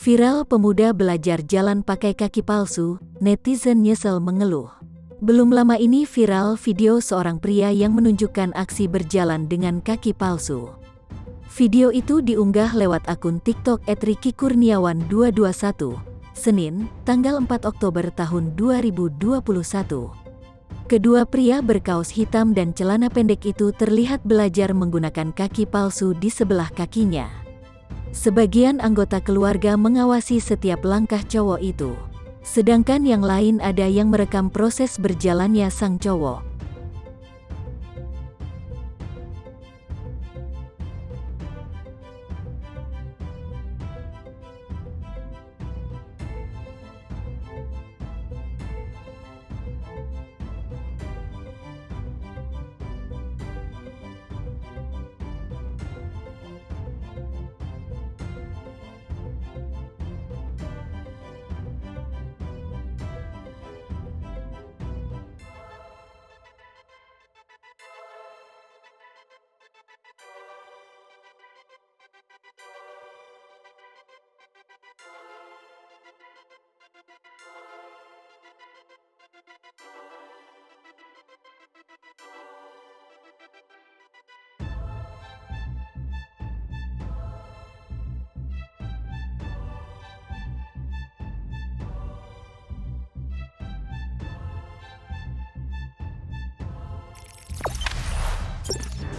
Viral pemuda belajar jalan pakai kaki palsu, netizen nyesel mengeluh. Belum lama ini viral video seorang pria yang menunjukkan aksi berjalan dengan kaki palsu. Video itu diunggah lewat akun TikTok @rikikurniawan221, Senin, tanggal 4 Oktober tahun 2021. Kedua pria berkaos hitam dan celana pendek itu terlihat belajar menggunakan kaki palsu di sebelah kakinya. Sebagian anggota keluarga mengawasi setiap langkah cowok itu. Sedangkan yang lain ada yang merekam proses berjalannya sang cowok.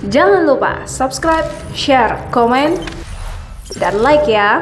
Jangan lupa subscribe, share, komen, dan like ya.